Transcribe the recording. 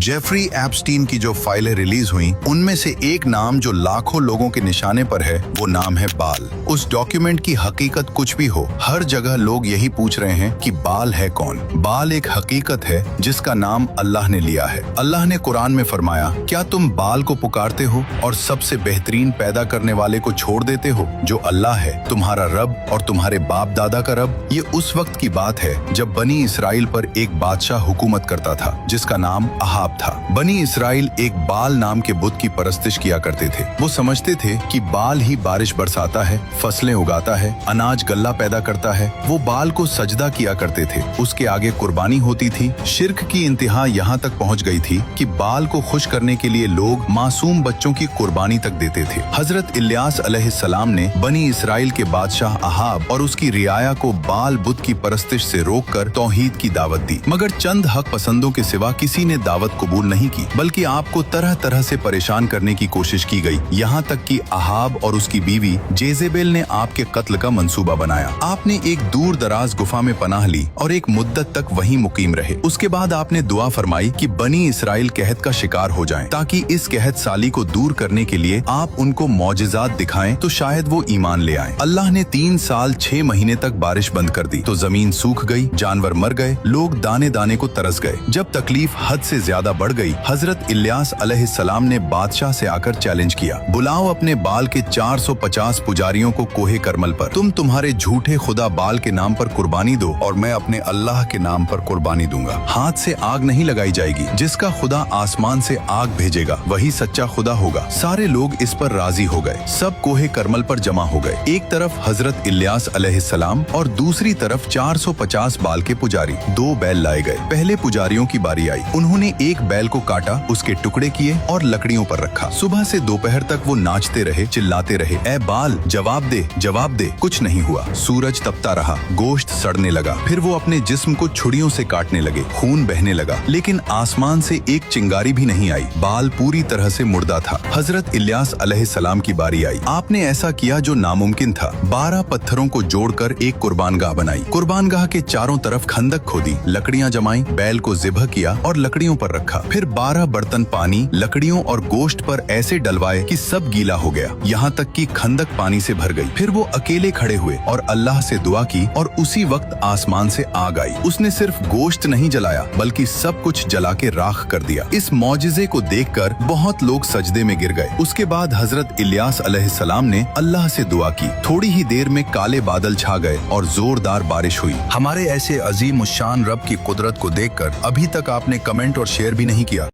Jeffrey Epstein की जो फाइलें रिलीज हुई उनमें से एक नाम जो लाखों लोगों के निशाने पर है वो नाम है बाल। उस डॉक्यूमेंट की हकीकत कुछ भी हो, हर जगह लोग यही पूछ रहे हैं कि बाल है कौन। बाल एक हकीकत है जिसका नाम अल्लाह ने लिया है। अल्लाह ने कुरान में फरमाया, क्या तुम बाल को पुकारते हो और सबसे बेहतरीन पैदा करने वाले को छोड़ देते हो जो अल्लाह है, तुम्हारा रब और तुम्हारे बाप दादा का रब। ये उस वक्त की बात है जब बनी इसराइल पर एक बादशाह हुकूमत करता था जिसका नाम अहाब था। बनी इसराइल एक बाल नाम के बुत की परस्तिश किया करते थे। वो समझते थे कि बाल ही बारिश बरसाता है, फसलें उगाता है, अनाज गल्ला पैदा करता है। वो बाल को सजदा किया करते थे, उसके आगे कुर्बानी होती थी। शिर्क की इंतहा यहाँ तक पहुँच गई थी कि बाल को खुश करने के लिए लोग मासूम बच्चों की कुर्बानी तक देते थे। हजरत इलियास अलैहिस्सलाम ने बनी इसराइल के बादशाह अहाब और उसकी रियाया को बाल बुत की परस्तिश से रोककर तौहीद की दावत दी, मगर चंद हक पसंदों के सिवा किसी ने दावत कबूल नहीं की, बल्कि आपको तरह तरह से परेशान करने की कोशिश की गई। यहाँ तक कि अहाब और उसकी बीवी जेजेबेल ने आपके कत्ल का मंसूबा बनाया। आपने एक दूर दराज गुफा में पनाह ली और एक मुद्दत तक वहीं मुकीम रहे। उसके बाद आपने दुआ फरमाई कि बनी इसराइल कहत का शिकार हो जाएं, ताकि इस कहत साली को दूर करने के लिए आप उनको मौजिज़ात दिखाएं तो शायद वो ईमान ले आएं। अल्लाह ने 3 साल 6 महीने तक बारिश बंद कर दी तो जमीन सूख गई, जानवर मर गए, लोग दाने दाने को तरस गए। जब तकलीफ हद से ज्यादा बढ़ गई, हजरत इलियास अलैहिस्सलाम ने बादशाह से आकर चैलेंज किया, बुलाओ अपने बाल के 450 पुजारियों को कोहे करमल पर। तुम तुम्हारे झूठे खुदा बाल के नाम पर कुर्बानी दो और मैं अपने अल्लाह के नाम पर कुर्बानी दूंगा। हाथ से आग नहीं लगाई जाएगी, जिसका खुदा आसमान से आग भेजेगा वही सच्चा खुदा होगा। सारे लोग इस पर राजी हो गए। सब कोहे करमल पर जमा हो गए। एक तरफ हजरत इलियास अलैहिस्सलाम और दूसरी तरफ 450 बाल के पुजारी। 2 बैल लाए गए। पहले पुजारियों की बारी आई। उन्होंने एक बैल को काटा, उसके टुकड़े किए और लकड़ियों पर रखा। सुबह से दोपहर तक वो नाचते रहे, चिल्लाते रहे, ए बाल जवाब दे, जवाब दे। कुछ नहीं हुआ। सूरज तपता रहा, गोश्त सड़ने लगा। फिर वो अपने जिस्म को छुरियों से काटने लगे, खून बहने लगा, लेकिन आसमान से एक चिंगारी भी नहीं आई। बाल पूरी तरह से मुर्दा था। हजरत इलियास अलैहिस्सलाम की बारी आई। आपने ऐसा किया जो नामुमकिन था। 12 पत्थरों को जोड़कर एक कुर्बानगाह बनाई। कुर्बानगाह के चारों तरफ खंदक खोदी, लकड़ियां जमाई, बैल को ज़िबह किया और लकड़ियों पर रखा। फिर 12 बर्तन पानी, लकड़ियों और गोश्त पर ऐसे डलवाए कि सब गीला हो गया, यहाँ तक कि खंदक पानी से भर गई। फिर वो अकेले खड़े हुए और अल्लाह से दुआ की और उसी वक्त आसमान से आग आई। उसने सिर्फ गोश्त नहीं जलाया बल्कि सब कुछ जला के राख कर दिया। इस मौजिज़े को देखकर बहुत लोग सजदे में गिर गए। उसके बाद हजरत इलियास अलैहिस्सलाम ने अल्लाह से दुआ की। थोड़ी ही देर में काले बादल छा गए और जोरदार बारिश हुई। हमारे ऐसे अजीम उश्शान रब की कुदरत को देखकर अभी तक आपने कमेंट और शेयर भी नहीं किया।